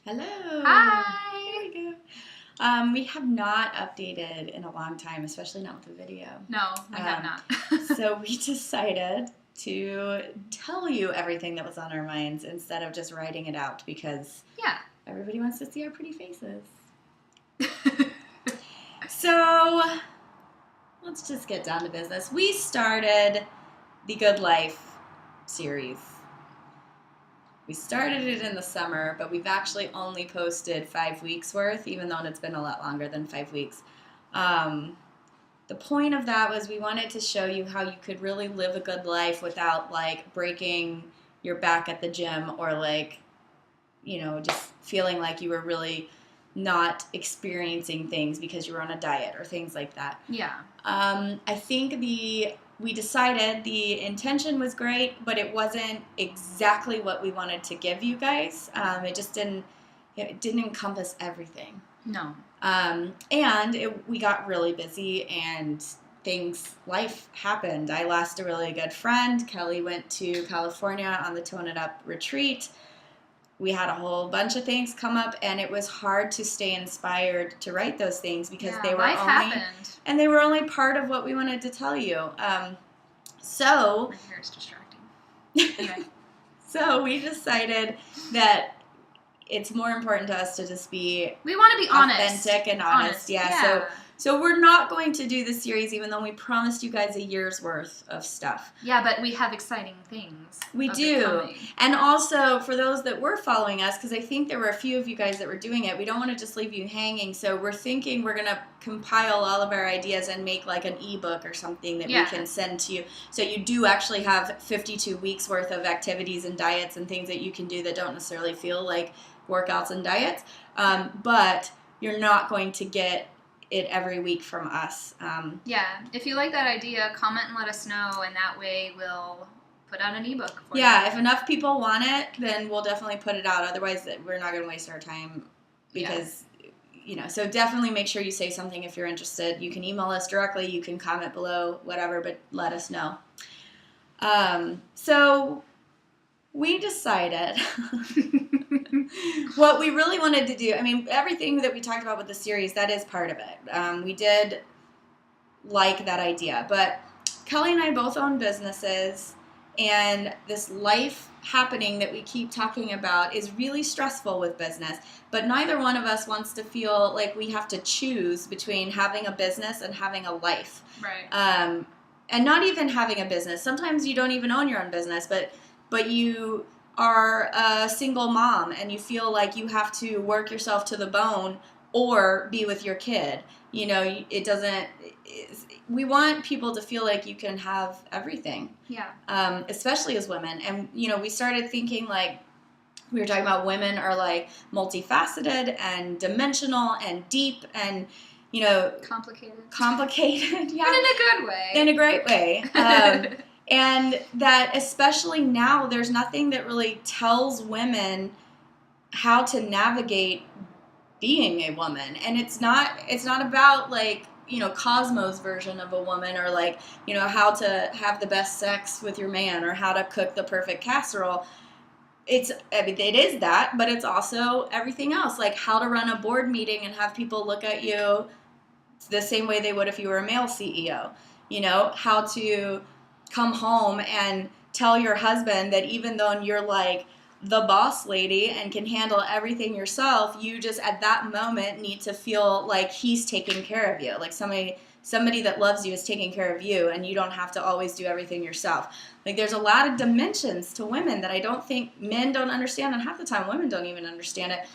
Hello. Hi. Here we go. We have not updated in a long time, especially not with the video. No, we have not. So we decided to tell you everything that was on our minds instead of just writing it out because everybody wants to see our pretty faces. So let's just get down to business. We started the Good Life series. We started it in the summer, but we've actually only posted 5 weeks worth, even though it's been a lot longer than 5 weeks. The point of that was we wanted to show you how you could really live a good life without, like, breaking your back at the gym or, like, just feeling like you were really not experiencing things because you were on a diet or things like that. Yeah. I think we decided the intention was great, but it wasn't exactly what we wanted to give you guys. It just didn't encompass everything. No. We got really busy and life happened. I lost a really good friend. Kelly went to California on the Tone It Up retreat. We had a whole bunch of things come up, and it was hard to stay inspired to write those things because they were they were only part of what we wanted to tell you. So my hair is distracting. Anyway. So we decided that it's more important to us to just be. We want to be honest, authentic and honest. Yeah. So we're not going to do this series, even though we promised you guys a year's worth of stuff. Yeah, but we have exciting things. We do. And also, for those that were following us, because I think there were a few of you guys that were doing it, we don't want to just leave you hanging. So we're thinking we're going to compile all of our ideas and make like an ebook or something that we can send to you. So you do actually have 52 weeks worth of activities and diets and things that you can do that don't necessarily feel like workouts and diets. But you're not going to get it every week from us. If you like that idea, comment and let us know, and that way we'll put out an ebook for you. If enough people want it, then we'll definitely put it out. Otherwise, we're not going to waste our time because, so definitely make sure you say something if you're interested. You can email us directly, you can comment below, whatever, but let us know. So we decided what we really wanted to do. I mean, everything that we talked about with the series, that is part of it. We did like that idea. But Kelly and I both own businesses, and this life happening that we keep talking about is really stressful with business. But neither one of us wants to feel like we have to choose between having a business and having a life. Right. And not even having a business. Sometimes you don't even own your own business, but you are a single mom and you feel like you have to work yourself to the bone or be with your kid. We want people to feel like you can have everything. Yeah. Especially as women. And, we started thinking like, we were talking about women are like multifaceted and dimensional and deep and, complicated. Yeah. But in a good way. In a great way. And that especially now, there's nothing that really tells women how to navigate being a woman. And it's not about like, Cosmo's version of a woman or like, how to have the best sex with your man or how to cook the perfect casserole. It is that, but it's also everything else, like how to run a board meeting and have people look at you the same way they would if you were a male CEO. How to come home and tell your husband that even though you're like the boss lady and can handle everything yourself, you just at that moment need to feel like he's taking care of you. Like somebody that loves you is taking care of you and you don't have to always do everything yourself. Like there's a lot of dimensions to women that I don't think men don't understand, and half the time women don't even understand it.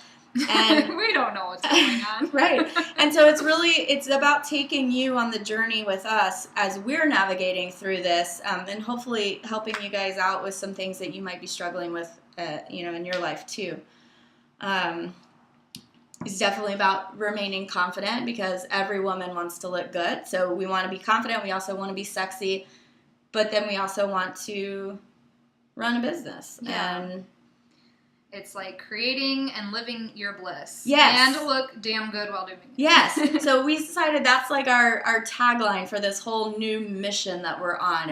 And we don't know what's going on. Right. And so it's about taking you on the journey with us as we're navigating through this, and hopefully helping you guys out with some things that you might be struggling with, in your life too. It's definitely about remaining confident because every woman wants to look good. So we want to be confident. We also want to be sexy, but then we also want to run a business. Yeah. And it's like creating and living your bliss. Yes. And look damn good while doing it. Yes. So we decided that's like our tagline for this whole new mission that we're on.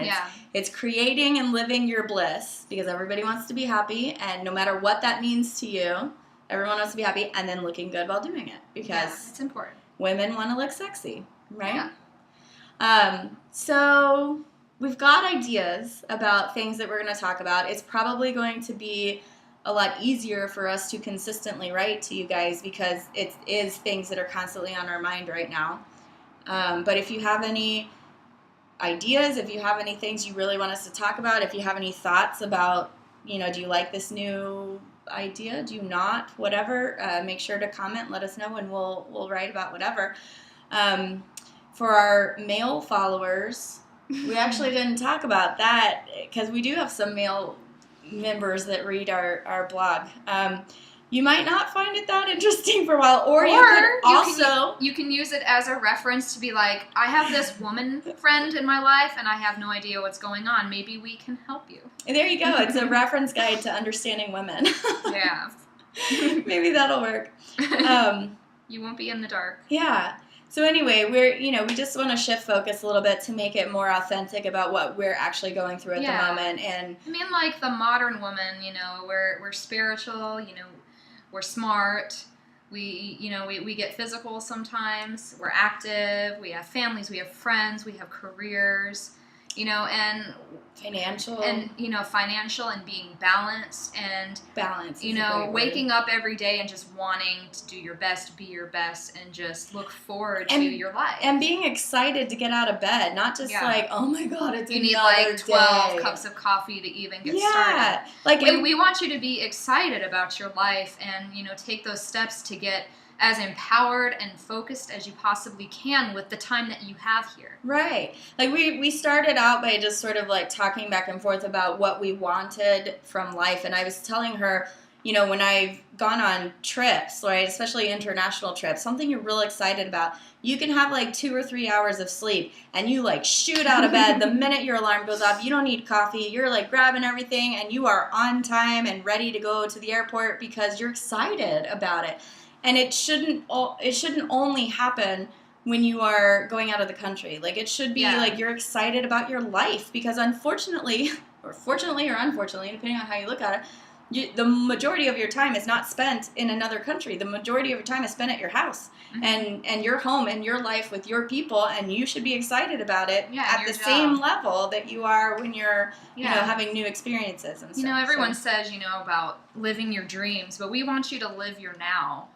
It's creating and living your bliss because everybody wants to be happy, and no matter what that means to you, Everyone wants to be happy and then looking good while doing it because it's important. Women want to look sexy, right? Yeah. So we've got ideas about things that we're going to talk about. It's probably going to be a lot easier for us to consistently write to you guys because it is things that are constantly on our mind right now. But if you have any ideas, if you have any things you really want us to talk about, if you have any thoughts about, do you like this new idea? Do you not? Whatever. Make sure to comment. Let us know, and we'll write about whatever. For our male followers, we actually didn't talk about that because we do have some male members that read our blog. You might not find it that interesting for a while, or you could also... You can use it as a reference to be like, I have this woman friend in my life, and I have no idea what's going on. Maybe we can help you. And there you go. It's a reference guide to understanding women. Yeah. Maybe that'll work. You won't be in the dark. Yeah. So anyway, we just want to shift focus a little bit to make it more authentic about what we're actually going through at the moment. And I mean, like the modern woman, we're spiritual, we're smart. We get physical sometimes. We're active. We have families. We have friends. We have careers. And financial and being balanced and waking up every day and just wanting to do your best, be your best, and just look forward to your life and being excited to get out of bed, not just like, oh my god, it's you another need like 12 day. Cups of coffee to even get started. Like we want you to be excited about your life and take those steps to get as empowered and focused as you possibly can with the time that you have here. Right. Like we started out by just sort of like talking back and forth about what we wanted from life. And I was telling her, when I've gone on trips, right, especially international trips, something you're real excited about, you can have like 2 or 3 hours of sleep and you like shoot out of bed the minute your alarm goes off. You don't need coffee. You're like grabbing everything and you are on time and ready to go to the airport because you're excited about it. And it shouldn't only happen when you are going out of the country. Like it should be like you're excited about your life because unfortunately, or fortunately or unfortunately, depending on how you look at it, the majority of your time is not spent in another country. The majority of your time is spent at your house and your home and your life with your people, and you should be excited about it at the same level that you are when you're having new experiences and stuff. Everyone says about living your dreams, but we want you to live your now.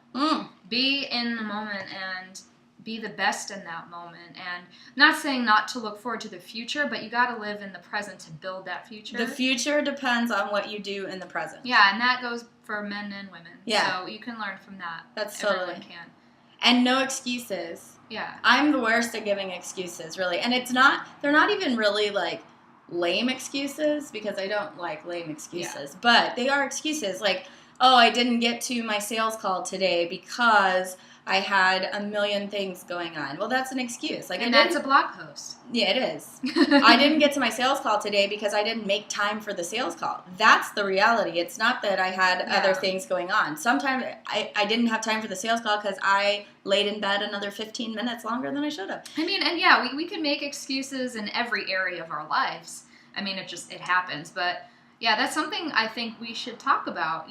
Be in the moment and be the best in that moment. And not saying not to look forward to the future, but you got to live in the present to build that future. The future depends on what you do in the present. Yeah, and that goes for men and women. Yeah. So you can learn from that. That's Everyone totally. can. And no excuses. Yeah. I'm the worst at giving excuses, really. And they're not even really like lame excuses because I don't like lame excuses. Yeah. But they are excuses like, oh, I didn't get to my sales call today because I had a million things going on. Well, that's an excuse. And that's a blog post. Yeah, it is. I didn't get to my sales call today because I didn't make time for the sales call. That's the reality. It's not that I had other things going on. Sometimes I didn't have time for the sales call because I laid in bed another 15 minutes longer than I should have. I mean, and we can make excuses in every area of our lives. I mean, it happens, but... Yeah, that's something I think we should talk about,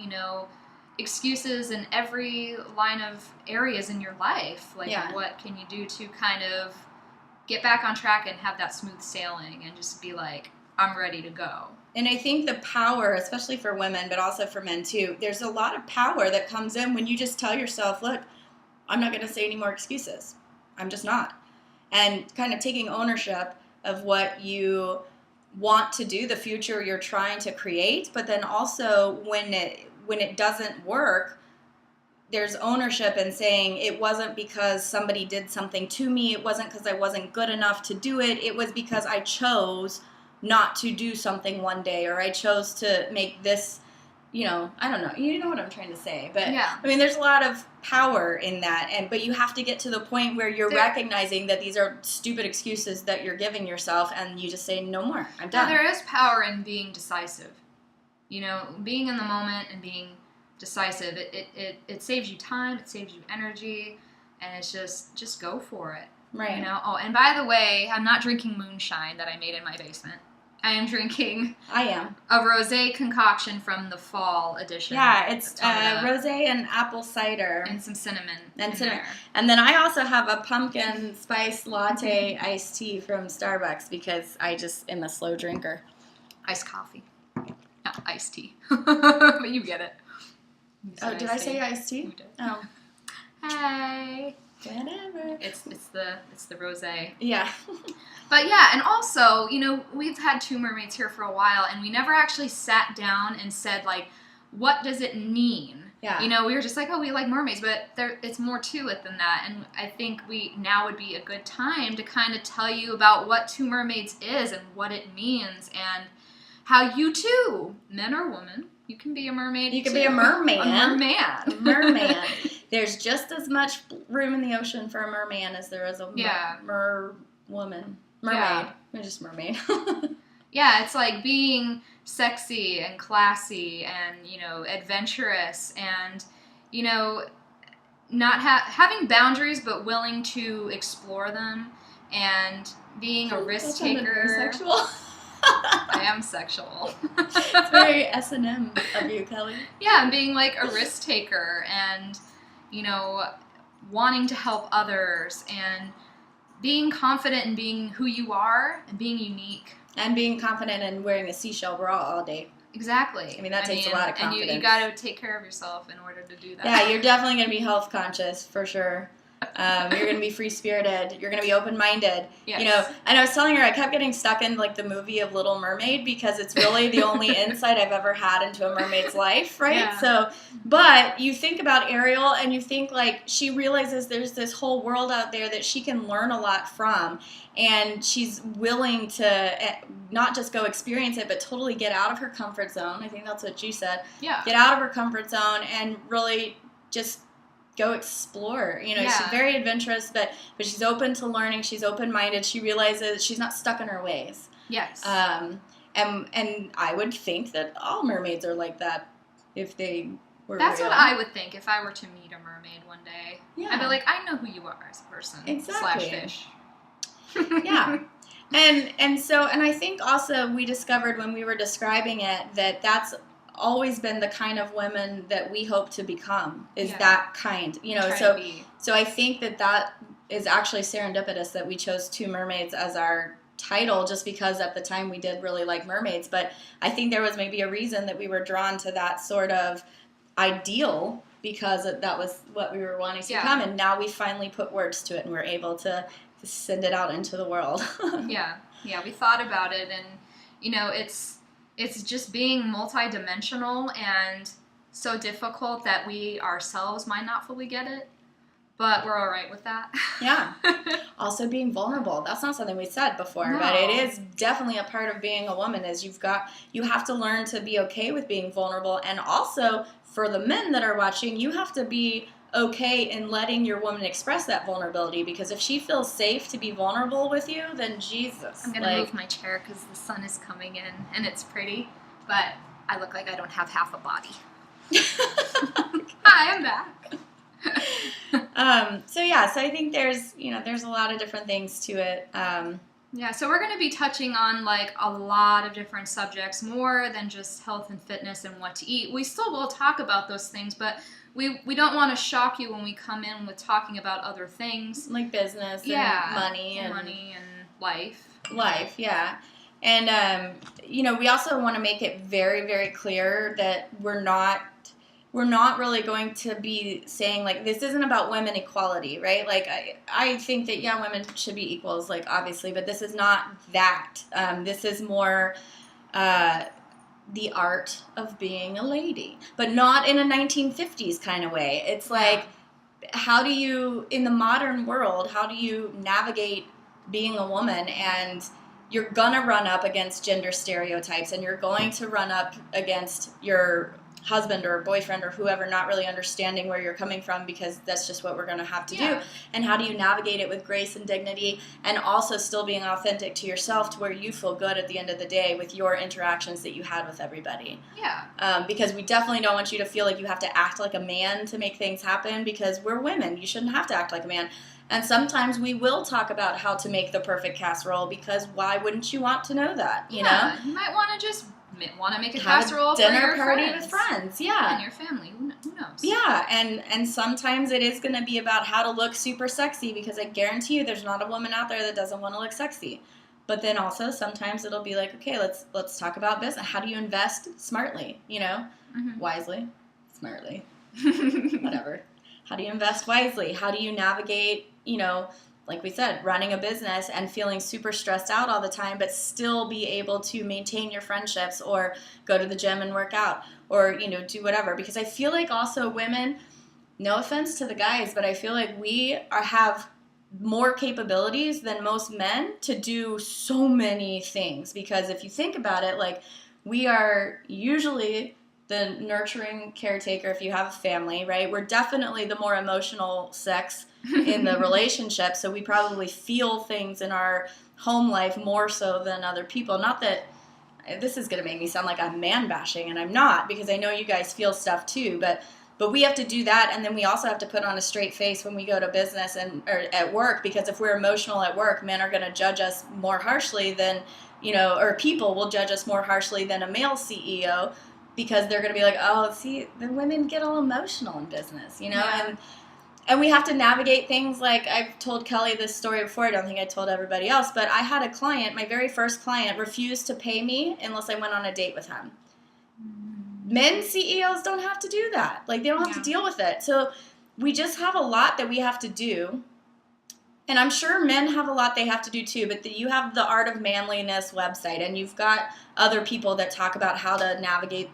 excuses in every line of areas in your life. Like, what can you do to kind of get back on track and have that smooth sailing and just be like, I'm ready to go. And I think the power, especially for women, but also for men too, there's a lot of power that comes in when you just tell yourself, look, I'm not going to say any more excuses. I'm just not. And kind of taking ownership of what you want to do, the future you're trying to create, but then also when it doesn't work, there's ownership in saying it wasn't because somebody did something to me, it wasn't because I wasn't good enough to do it, it was because I chose not to do something one day, or I chose to make this, I don't know, you know what I'm trying to say, but I mean, there's a lot of power in that, but you have to get to the point where you're recognizing that these are stupid excuses that you're giving yourself, and you just say, no more, I'm done. There is power in being decisive, being in the moment and being decisive, it saves you time, it saves you energy, and it's just go for it. Right. Oh, and by the way, I'm not drinking moonshine that I made in my basement. I am drinking I am. a rosé concoction from the fall edition. Yeah, it's rosé and apple cider. And some cinnamon. And then I also have a pumpkin spice latte iced tea from Starbucks because I just am a slow drinker. Iced coffee. Not iced tea. But you get it. Oh, did I say iced tea? You did. Oh. Hey. Whatever. It's the rosé. Yeah. But yeah, and also, you know, we've had Two Mermaids here for a while, and we never actually sat down and said, like, what does it mean? Yeah. You know, we were just like, oh, we like mermaids, but it's more to it than that. And I think now would be a good time to kind of tell you about what Two Mermaids is and what it means, and how you too, men or women, you can be a mermaid. You can be a merman. A merman. A merman. There's just as much room in the ocean for a merman as there is a merwoman. Mermaid. Yeah. We're just mermaid. Yeah, it's like being sexy and classy and, you know, adventurous and, you know, not having boundaries but willing to explore them and being a risk taker. Sexual. I am sexual. It's very S&M of you, Kelly. Yeah, and being like a risk taker and, you know, wanting to help others and being confident in being who you are and being unique. And being confident in wearing a seashell bra all day. Exactly. I mean, that takes a lot of confidence. And you got to take care of yourself in order to do that. Yeah, you're definitely going to be health conscious, for sure. You're going to be free-spirited. You're going to be open-minded. Yes. You know, and I was telling her, I kept getting stuck in, like, the movie of Little Mermaid because it's really the only insight I've ever had into a mermaid's life, right? Yeah. So, but you think about Ariel and you think, like, she realizes there's this whole world out there that she can learn a lot from. And she's willing to not just go experience it, but totally get out of her comfort zone. I think that's what you said. Yeah. Get out of her comfort zone and really just go explore. You know, Yeah. she's very adventurous, but she's open to learning. She's open-minded. She realizes she's not stuck in her ways. Yes. And I would think that all mermaids are like that if they were That's real. what I would think if I were to meet a mermaid one day. Yeah. I'd be like, I know who you are as a person. Exactly. / fish. Yeah. And so I think also we discovered when we were describing it that that's always been the kind of women that we hope to become, is that kind, you know. So I think that is actually serendipitous that we chose Two Mermaids as our title, just because at the time we did really like mermaids, but I think there was maybe a reason that we were drawn to that sort of ideal, because that was what we were wanting to become, and now we finally put words to it and we're able to send it out into the world. Yeah, we thought about it, and you know, it's just being multidimensional and so difficult that we ourselves might not fully get it, but we're all right with that. Yeah. Also being vulnerable. That's not something we said before, No. but it is definitely a part of being a woman, is you have to learn to be okay with being vulnerable, and also for the men that are watching, you have to be okay in letting your woman express that vulnerability, because if she feels safe to be vulnerable with you, then Jesus. I'm gonna move my chair because the sun is coming in and it's pretty, but I look like I don't have half a body. Hi, I'm back. So I think there's a lot of different things to it. Yeah, so we're going to be touching on like a lot of different subjects, more than just health and fitness and what to eat. We still will talk about those things, but we don't want to shock you when we come in with talking about other things. Like business and money and life. Life, yeah. And, we also want to make it very, very clear that we're not really going to be saying, like, this isn't about women equality, right? Like, I think that, women should be equals, like, obviously, but this is not that. This is more the art of being a lady, but not in a 1950s kind of way. It's like, how do you, in the modern world, how do you navigate being a woman? And you're gonna run up against gender stereotypes, and you're going to run up against your husband or boyfriend or whoever not really understanding where you're coming from, because that's just what we're going to have to do. And how do you navigate it with grace and dignity, and also still being authentic to yourself to where you feel good at the end of the day with your interactions that you had with everybody. Because we definitely don't want you to feel like you have to act like a man to make things happen, because we're women. You shouldn't have to act like a man. And sometimes we will talk about how to make the perfect casserole, because why wouldn't you want to know that? You know, you might want to just make a have casserole a dinner for your party friends. with friends, and your family. Who knows? And sometimes it is going to be about how to look super sexy, because I guarantee you, there's not a woman out there that doesn't want to look sexy. But then also sometimes it'll be like, okay, let's talk about business. How do you invest smartly? You know, wisely, smartly, whatever. How do you invest wisely? How do you navigate, you know, like we said, running a business and feeling super stressed out all the time, but still be able to maintain your friendships, or go to the gym and work out, or, you know, do whatever. Because I feel like also women, no offense to the guys, but I feel like we have more capabilities than most men to do so many things. Because if you think about it, like, we are usually the nurturing caretaker if you have a family, right? We're definitely the more emotional sex in the relationship, so we probably feel things in our home life more so than other people. Not that this is going to make me sound like I'm man bashing, and I'm not, because I know you guys feel stuff too, but we have to do that, and then we also have to put on a straight face when we go to business or at work, because if we're emotional at work, men are going to judge us more harshly than, you know, or people will judge us more harshly than a male CEO, because they're going to be like, oh, see, the women get all emotional in business, you know? And we have to navigate things like, I've told Kelly this story before, I don't think I told everybody else, but I had a client, my very first client, refused to pay me unless I went on a date with him. Men CEOs don't have to do that. Like, they don't have to deal with it. So we just have a lot that we have to do. And I'm sure men have a lot they have to do too, but you have the Art of Manliness website, and you've got other people that talk about how to navigate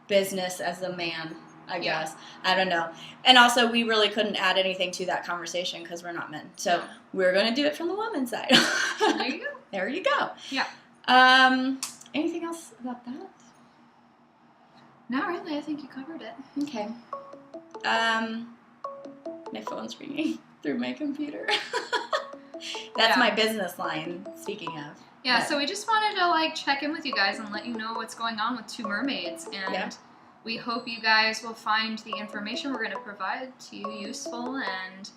business as a man, I guess. I don't know. And also, we really couldn't add anything to that conversation because we're not men. So we're going to do it from the woman's side. There you go. There you go. Yeah. Anything else about that? Not really. I think you covered it. Okay. My phone's ringing through my computer. That's my business line, speaking of. Yeah, so we just wanted to, like, check in with you guys and let you know what's going on with 2 Mermaids. And we hope you guys will find the information we're going to provide to you useful, and,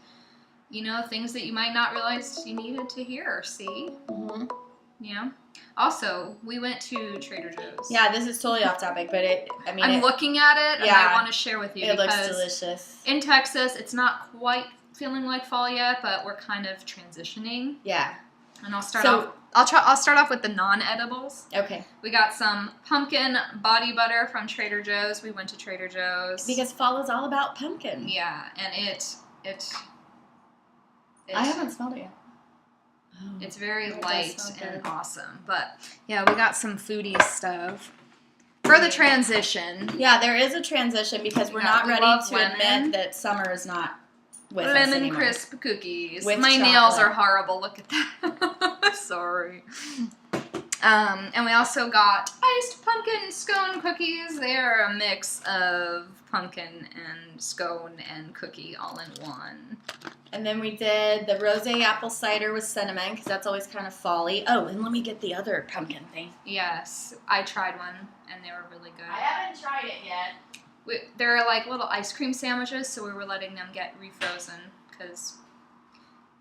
you know, things that you might not realize you needed to hear or see. Mm-hmm. You know? Also, we went to Trader Joe's. Yeah, this is totally off topic, but I'm looking at it, and I want to share with you it because looks delicious. In Texas, it's not quite feeling like fall yet, but we're kind of transitioning. Yeah. And I'll start off. I'll start off with the non-edibles. Okay. We got some pumpkin body butter from Trader Joe's. We went to Trader Joe's because fall is all about pumpkin. Yeah, and it I haven't smelled it yet. Oh, it's very light and awesome. But yeah, we got some foodie stuff for the transition. Yeah, there is a transition because we're not ready to admit that summer is not with us anymore. Lemon crisp cookies. With My chocolate. nails are horrible. Look at that. Sorry. And we also got iced pumpkin scone cookies. They are a mix of pumpkin and scone and cookie all in one. And then we did the rosé apple cider with cinnamon because that's always kind of fall-y. Oh, and let me get the other pumpkin thing. Yes, I tried one and they were really good. I haven't tried it yet. They're like little ice cream sandwiches, so we were letting them get refrozen because...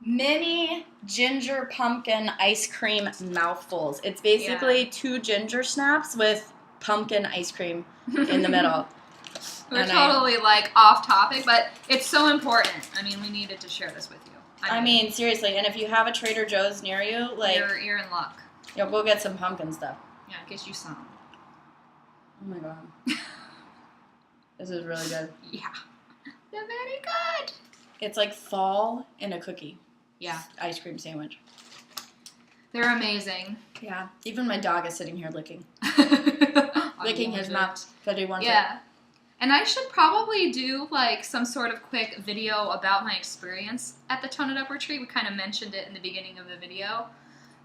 Mini ginger pumpkin ice cream mouthfuls. It's basically 2 ginger snaps with pumpkin ice cream in the middle. We're totally like off topic, but it's so important. I mean, we needed to share this with you. I mean, seriously, and if you have a Trader Joe's near you, like... You're in luck. You'll go get some pumpkin stuff. Yeah, get you some. Oh my god. This is really good. Yeah. They're very good. It's like fall in a cookie. Yeah. Ice cream sandwich. They're amazing. Yeah. Even my dog is sitting here licking. Licking his mouth because he wants it. Yeah. And I should probably do like some sort of quick video about my experience at the Tone It Up retreat. We kind of mentioned it in the beginning of the video.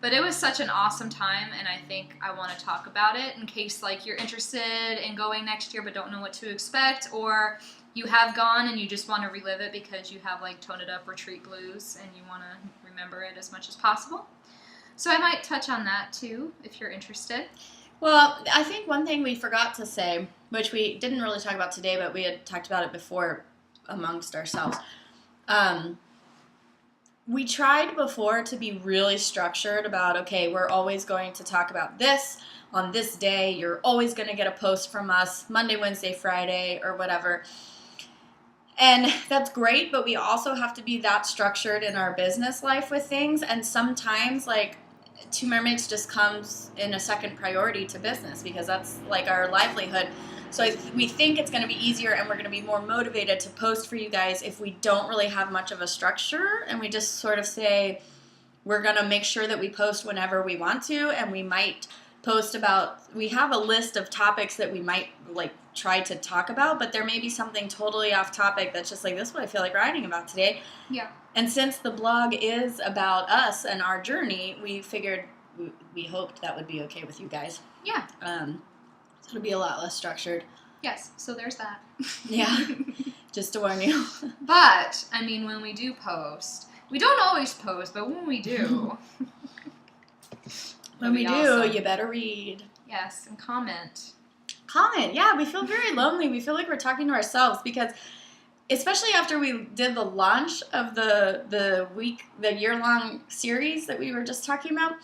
But it was such an awesome time, and I think I want to talk about it in case like you're interested in going next year but don't know what to expect, or you have gone and you just want to relive it because you have like Tone It Up retreat blues and you want to remember it as much as possible. So I might touch on that too if you're interested. Well, I think one thing we forgot to say, which we didn't really talk about today, but we had talked about it before amongst ourselves. We tried before to be really structured about, okay, we're always going to talk about this on this day. You're always going to get a post from us Monday, Wednesday, Friday, or whatever. And that's great, but we also have to be that structured in our business life with things. And sometimes, like, Two Mermaids just comes in a second priority to business because that's, like, our livelihood. So we think it's going to be easier and we're going to be more motivated to post for you guys if we don't really have much of a structure and we just sort of say we're going to make sure that we post whenever we want to, and we might post about, we have a list of topics that we might like try to talk about, but there may be something totally off topic that's just like, this is what I feel like writing about today. Yeah. And since the blog is about us and our journey, we figured we hoped that would be okay with you guys. Yeah. So it'll be a lot less structured. Yes, so there's that. Yeah, just to warn you. But, I mean, when we do post, we don't always post, but when we do. When we do, awesome. You better read. Yes, and comment. Comment, yeah. We feel very lonely. We feel like we're talking to ourselves because, especially after we did the launch of the year-long series that we were just talking about,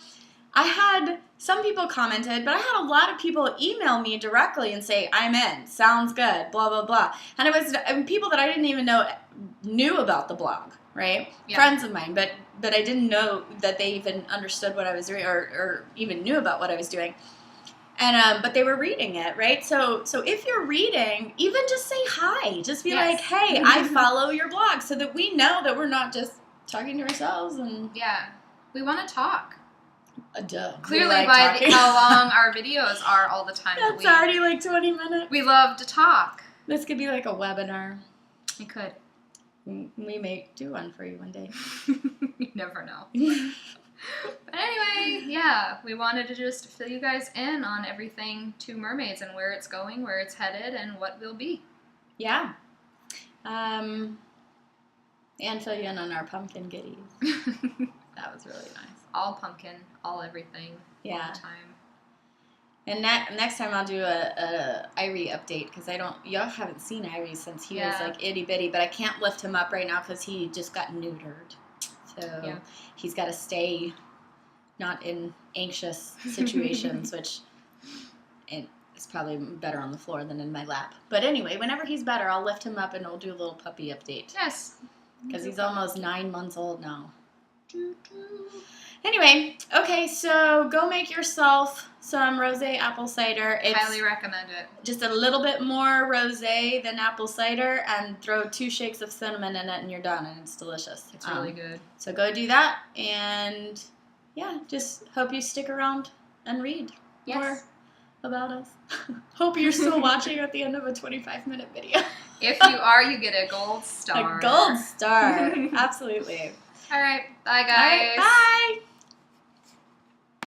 I had some people commented, but I had a lot of people email me directly and say, I'm in, sounds good, blah, blah, blah. And it was people that I didn't even know knew about the blog, right? Yeah. Friends of mine, but I didn't know that they even understood what I was doing or even knew about what I was doing. And but they were reading it, right? So if you're reading, even just say hi. Just be like, hey, I follow your blog, so that we know that we're not just talking to ourselves. And yeah, we want to talk. Duh. Clearly, by how long our videos are all the time. That's already like 20 minutes. We love to talk. This could be like a webinar. We could. We may do one for you one day. You never know. But anyway, yeah, we wanted to just fill you guys in on everything Two Mermaids and where it's going, where it's headed, and what we'll be. Yeah. And fill you in on our pumpkin goodies. That was really nice. All pumpkin, all everything, all the time. And next time I'll do a Irie update because y'all haven't seen Irie since he was like itty bitty, but I can't lift him up right now because he just got neutered. So he's got to stay not in anxious situations, which is probably better on the floor than in my lap. But anyway, whenever he's better, I'll lift him up and we'll do a little puppy update. Yes. Because he's almost 9 months old now. Anyway, okay, so go make yourself some rosé apple cider. Highly recommend it. Just a little bit more rosé than apple cider, and throw 2 shakes of cinnamon in it, and you're done, and it's delicious. It's really good. So go do that, and yeah, just hope you stick around and read more about us. Hope you're still watching at the end of a 25-minute video. If you are, you get a gold star. A gold star, absolutely. All right, bye guys. All right, bye.